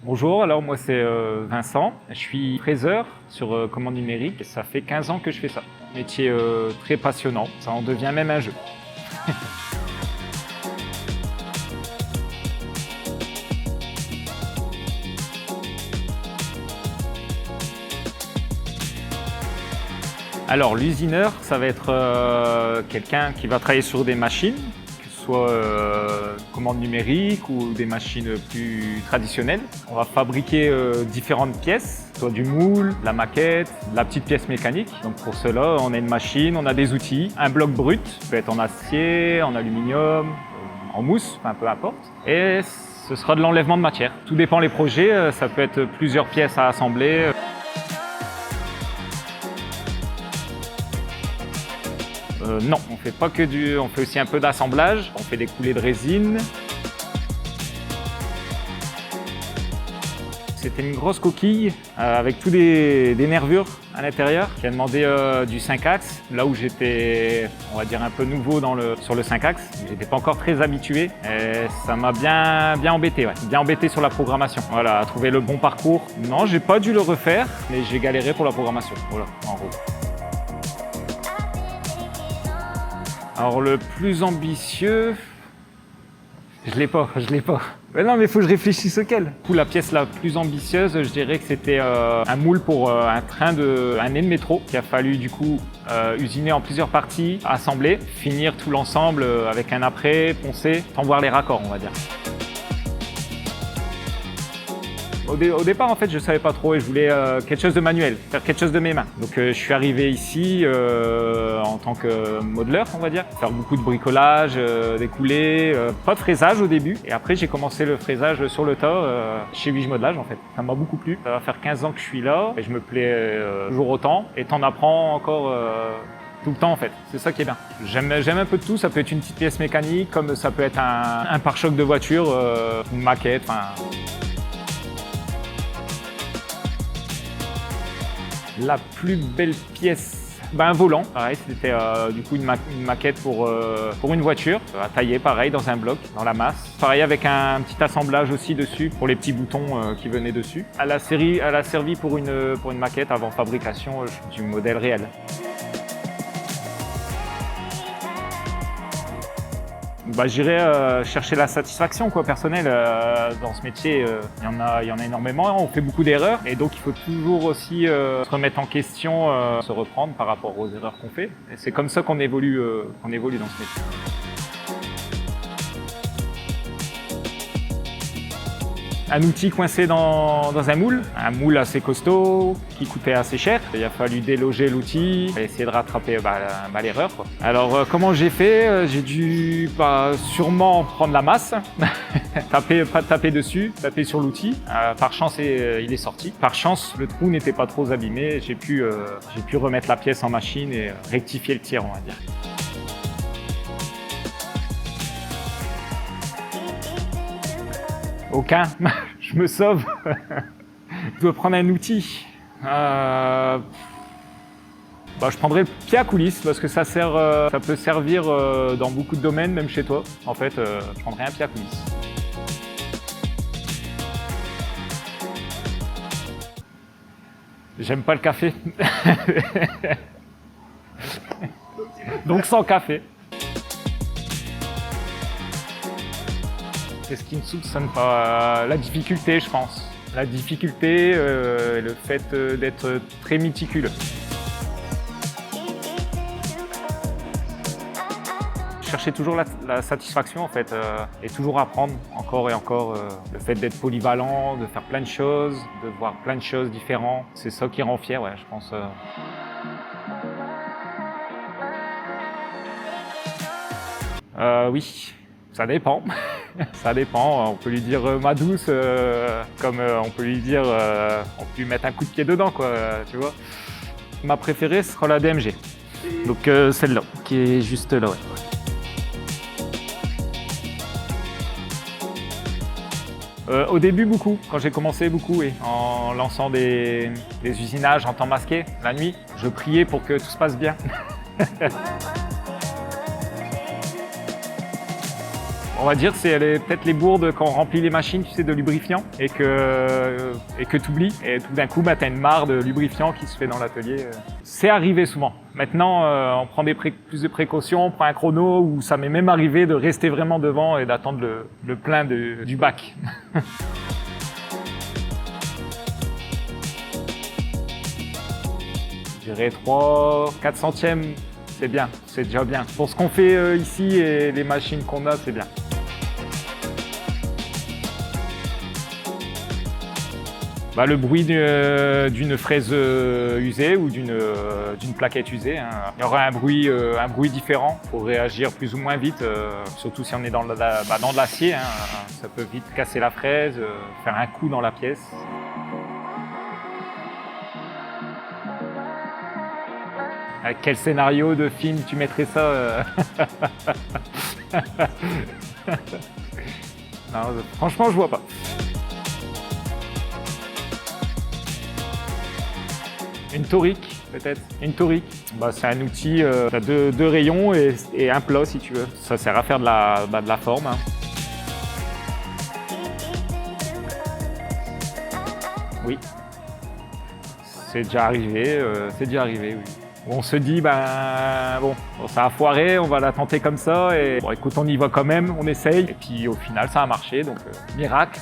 Bonjour, alors moi c'est Vincent, je suis fraiseur sur commande numérique et ça fait 15 ans que je fais ça. Métier très passionnant, ça en devient même un jeu. Alors l'usineur, ça va être quelqu'un qui va travailler sur des machines, que ce soit commande numérique ou des machines plus traditionnelles. On va fabriquer différentes pièces, soit du moule, de la maquette, de la petite pièce mécanique. Donc pour cela, on a une machine, on a des outils, un bloc brut, peut être en acier, en aluminium, en mousse, enfin peu importe. Et ce sera de l'enlèvement de matière. Tout dépend des projets, ça peut être plusieurs pièces à assembler. Non, on fait pas que on fait aussi un peu d'assemblage, on fait des coulées de résine. C'était une grosse coquille avec tous des nervures à l'intérieur qui a demandé du 5 axes, là où j'étais, on va dire, un peu nouveau sur le 5 axes. J'étais pas encore très habitué et ça m'a bien embêté, ouais. Bien embêté sur la programmation. Voilà, à trouver le bon parcours. Non, j'ai pas dû le refaire, mais j'ai galéré pour la programmation. Voilà, en gros. Alors le plus ambitieux, je l'ai pas. Mais non, mais il faut que je réfléchisse auquel. Pour la pièce la plus ambitieuse, je dirais que c'était un moule pour un nez de métro qu'il a fallu du coup usiner en plusieurs parties, assembler, finir tout l'ensemble avec un après, poncer, sans voir les raccords, on va dire. Au départ, en fait, je savais pas trop et je voulais quelque chose de manuel, faire quelque chose de mes mains. Donc, je suis arrivé ici en tant que modeleur, on va dire, faire beaucoup de bricolage, des coulées, pas de fraisage au début. Et après, j'ai commencé le fraisage sur le tas chez Wige Modelage, en fait. Ça m'a beaucoup plu. Ça va faire 15 ans que je suis là et je me plais toujours autant. Et t'en apprends encore tout le temps, en fait. C'est ça qui est bien. J'aime un peu de tout. Ça peut être une petite pièce mécanique, comme ça peut être un pare-choc de voiture, une maquette, enfin. La plus belle pièce, un volant. Pareil, c'était du coup une maquette pour une voiture, à tailler pareil dans un bloc, dans la masse. Pareil avec un petit assemblage aussi dessus pour les petits boutons qui venaient dessus. Elle a servi pour une maquette avant fabrication du modèle réel. J'irai chercher la satisfaction personnelle. Dans ce métier, il y en a énormément, on fait beaucoup d'erreurs et donc il faut toujours aussi se remettre en question, se reprendre par rapport aux erreurs qu'on fait. Et c'est comme ça qu'on évolue dans ce métier. Un outil coincé dans un moule assez costaud, qui coûtait assez cher. Il a fallu déloger l'outil et essayer de rattraper l'erreur. Alors comment j'ai fait? J'ai dû sûrement prendre la masse, pas taper dessus, taper sur l'outil. Par chance, il est sorti. Par chance, le trou n'était pas trop abîmé. J'ai pu remettre la pièce en machine et rectifier le tir, on va dire. Aucun, je me sauve. Je dois prendre un outil. Je prendrais le pied à coulisse parce que ça peut servir dans beaucoup de domaines, même chez toi. En fait, je prendrais un pied à coulisse. J'aime pas le café. Donc sans café. C'est ce qui ne soupçonne pas la difficulté, je pense. La difficulté, le fait d'être très méticuleux. Chercher toujours la satisfaction en fait, et toujours apprendre encore et encore. Le fait d'être polyvalent, de faire plein de choses, de voir plein de choses différentes, c'est ça qui rend fier, ouais, je pense. Oui. Ça dépend. Ça dépend. On peut lui dire ma douce, comme on peut lui dire, on peut lui mettre un coup de pied dedans, tu vois. Ma préférée sera la DMG. Donc celle-là, qui est juste là. Ouais. Au début, beaucoup. Quand j'ai commencé, beaucoup, oui. En lançant des usinages en temps masqué, la nuit, je priais pour que tout se passe bien. On va dire c'est peut-être les bourdes quand on remplit les machines, tu sais, de lubrifiant et que tu oublies. Et tout d'un coup, bah, tu as une mare de lubrifiant qui se fait dans l'atelier. C'est arrivé souvent. Maintenant, on prend plus de précautions, on prend un chrono où ça m'est même arrivé de rester vraiment devant et d'attendre le plein du bac. Je dirais 3-4 centièmes, c'est bien, c'est déjà bien. Pour ce qu'on fait ici et les machines qu'on a, c'est bien. Bah, le bruit d'une fraise usée ou d'une plaquette usée, hein. Il y aura un bruit différent pour réagir plus ou moins vite, surtout si on est dans de l'acier, hein. Ça peut vite casser la fraise, faire un coup dans la pièce. À quel scénario de film tu mettrais ça Non, franchement, je vois pas. Une torique, peut-être. Une torique. Bah, c'est un outil, tu as deux rayons et un plat si tu veux. Ça sert à faire de la forme, hein. Oui. C'est déjà arrivé, oui. On se dit, bon, ça a foiré, on va la tenter comme ça, et bon, écoute, on y va quand même, on essaye, et puis au final, ça a marché, donc miracle.